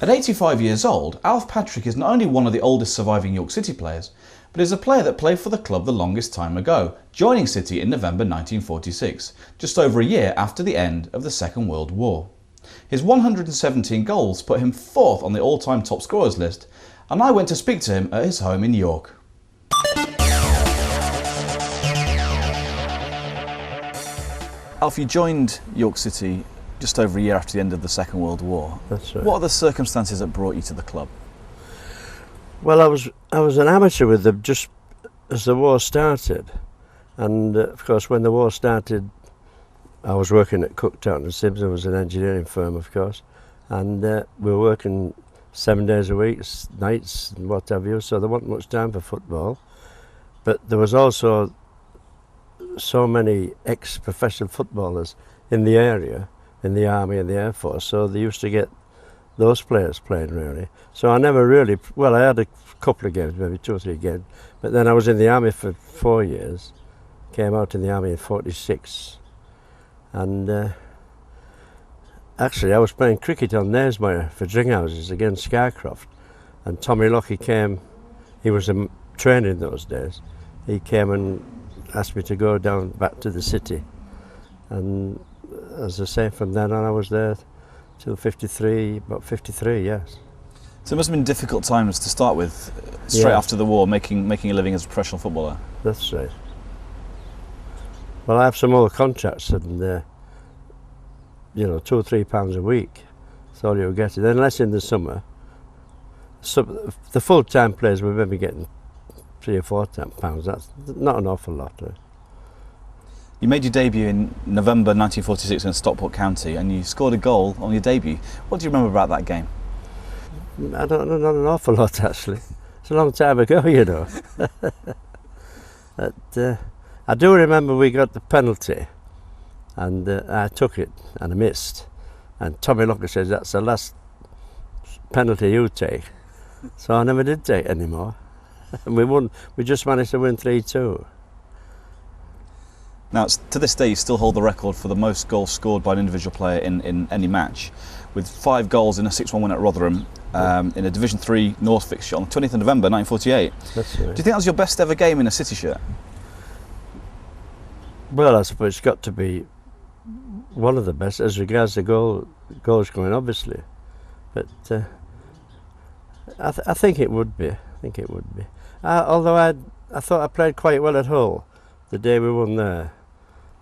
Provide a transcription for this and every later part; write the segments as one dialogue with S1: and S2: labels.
S1: At 85 years old, Alf Patrick is not only one of the oldest surviving York City players, but is a player that played for the club the longest time ago, joining City in November 1946, just over a year after the end of the Second World War. His 117 goals put him fourth on the all-time top scorers list, and I went to speak to him at his home in York. Alf, you joined York City just over a year after the end of the Second World War.
S2: That's right.
S1: What are the circumstances that brought you to the club?
S2: Well, I was an amateur with them just as the war started, and of course when the war started I was working at Cooktown and Simpson was an engineering firm, of course, and we were working 7 days a week, nights and what have you, so there wasn't much time for football. But there was also so many ex-professional footballers in the area, in the Army and the Air Force, so they used to get those players playing really. So I never really, well, I had a couple of games, maybe 2 or 3 games, but then I was in the Army for 4 years, came out in the Army in 46, and actually I was playing cricket on Knaresmire for Dringhouses against Scarcroft, and Tommy Lockie came, he was a trainer in those days, he came and asked me to go down back to the city, and as I say, from then on I was there till 53, about 53, yes.
S1: So it must have been difficult times to start with, straight after the war, making a living as a professional footballer.
S2: That's right. Well, I have some old contracts, and you know, £2 or £3 a week, that's all you'll get. Unless in the summer, the full-time players were maybe getting £3 or £4. That's not an awful lot.
S1: You made your debut in November 1946 in Stockport County, and you scored a goal on your debut. What do you remember about that game?
S2: I don't know, not an awful lot actually. It's a long time ago, you know. But, I do remember we got the penalty, and I took it and I missed. And Tommy Locker says, "That's the last penalty you take." So I never did take any more. And we won. We just managed to win 3-2.
S1: Now, to this day, you still hold the record for the most goals scored by an individual player in any match, with 5 goals in a 6-1 win at Rotherham in a Division 3 North fixture on the 20th of November 1948.
S2: That's right.
S1: Do you think that was your best ever game in a City shirt?
S2: Well, I suppose it's got to be one of the best as regards to goals going, obviously. But I think it would be. Although I thought I played quite well at Hull the day we won there.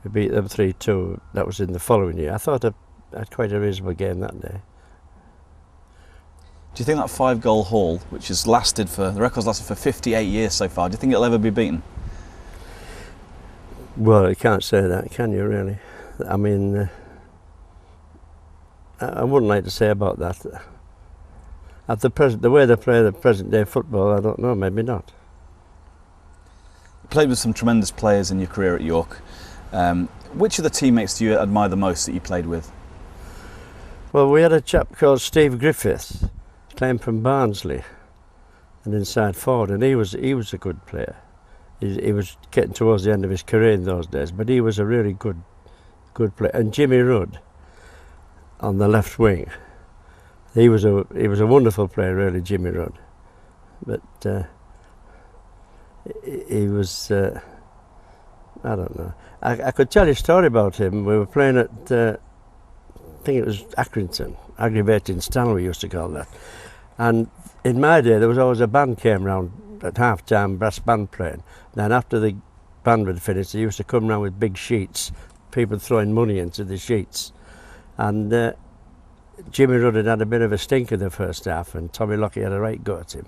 S2: We beat them 3-2. That was in the following year. I thought I had quite a reasonable game that day.
S1: Do you think that 5-goal haul, which has lasted the record's lasted for 58 years so far, do you think it'll ever be beaten?
S2: Well, you can't say that, can you, really? I mean, I wouldn't like to say about that. At the way they play the present day football, I don't know, maybe not.
S1: You played with some tremendous players in your career at York. Which of the teammates do you admire the most that you played with?
S2: Well, we had a chap called Steve Griffiths, came from Barnsley, and inside forward, and he was a good player. He was getting towards the end of his career in those days, but he was a really good player. And Jimmy Rudd on the left wing, he was a wonderful player, really, Jimmy Rudd. But he was I don't know. I could tell you a story about him. We were playing at I think it was Accrington, Aggravating Stanley we used to call that. And in my day there was always a band came round at half time, brass band playing. Then after the band had finished, they used to come round with big sheets, people throwing money into the sheets. And Jimmy Rudd had a bit of a stink in the first half, and Tommy Lockie had a right go at him.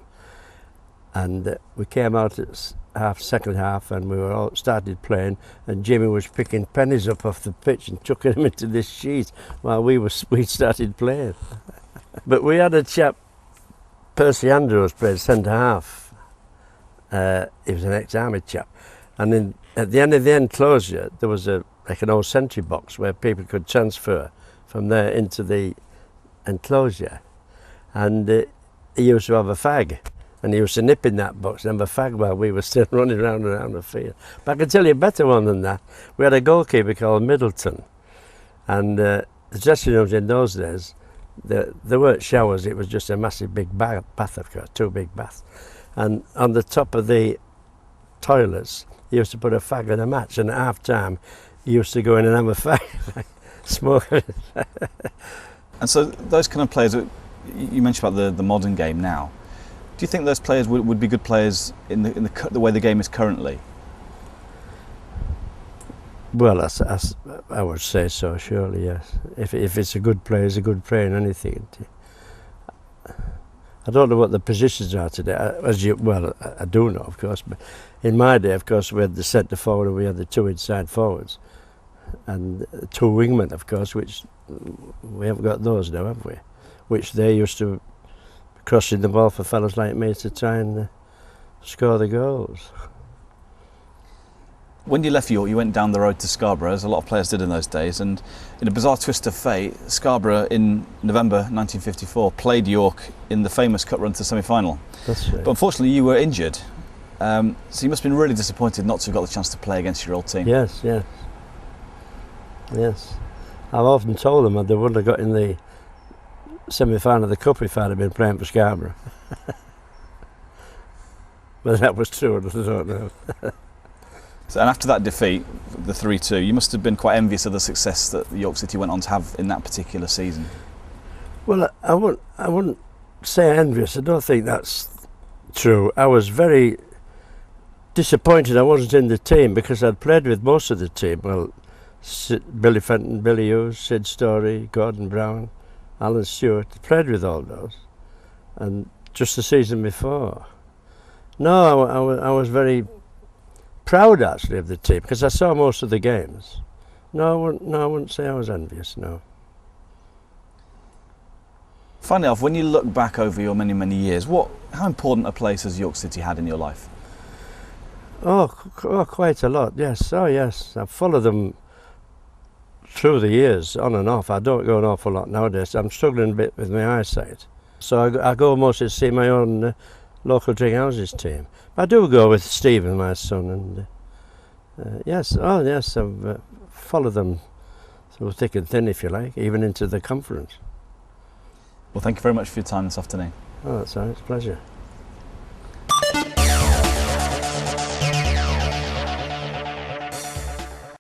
S2: And we came out at second half, and we were all started playing, and Jimmy was picking pennies up off the pitch and chucking them into this sheet while we started playing. But we had a chap, Percy Andrews, played centre half. He was an ex-army chap, and at the end of the enclosure there was like an old sentry box where people could transfer from there into the enclosure, and he used to have a fag, and he used to nip in that box and have a fag while we were still running around the field. But I can tell you a better one than that. We had a goalkeeper called Middleton, and the dressing rooms in those days, There weren't showers, it was just a massive big bath, of course, 2 big baths. And on the top of the toilets, he used to put a fag and a match, and at half time, he used to go in and have a fag, smoke.
S1: And so those kind of players, you mentioned about the modern game now. Do you think those players would be good players in the way the game is currently?
S2: Well, I would say so, surely, yes. If it's a good player, it's a good player in anything. I don't know what the positions are today. I do know, of course, but in my day, of course, we had the centre forward and we had the 2 inside forwards. And 2 wingmen, of course, which we haven't got those now, have we? Which they used to crossing the ball for fellas like me to try and score the goals.
S1: When you left York, you went down the road to Scarborough, as a lot of players did in those days, and in a bizarre twist of fate, Scarborough in November 1954 played York in the famous cup run to the semi-final.
S2: That's right.
S1: But unfortunately you were injured, so you must have been really disappointed not to have got the chance to play against your old team.
S2: Yes. I've often told them that they wouldn't have got in the semi-final of the cup if I'd have been playing for Scarborough. But that was true, I don't know.
S1: So, and after that defeat, the 3-2, you must have been quite envious of the success that York City went on to have in that particular season.
S2: Well, I wouldn't say envious. I don't think that's true. I was very disappointed I wasn't in the team because I'd played with most of the team. Well, Billy Fenton, Billy Hughes, Sid Story, Gordon Brown, Alan Stewart. I played with all those. And just the season before. No, I was very proud actually of the team because I saw most of the games. No, I wouldn't say I was envious, no.
S1: Finally off, when you look back over your many years, how important a place has York City had in your life?
S2: Oh, quite a lot, yes. Oh, yes. I've followed them through the years, on and off. I don't go an awful lot nowadays. I'm struggling a bit with my eyesight. So I go mostly to see my own local Drink Houses team. I do go with Stephen, my son, and yes, I've followed them through thick and thin, if you like, even into the conference.
S1: Well, thank you very much for your time this afternoon.
S2: Oh, that's all right, it's a pleasure.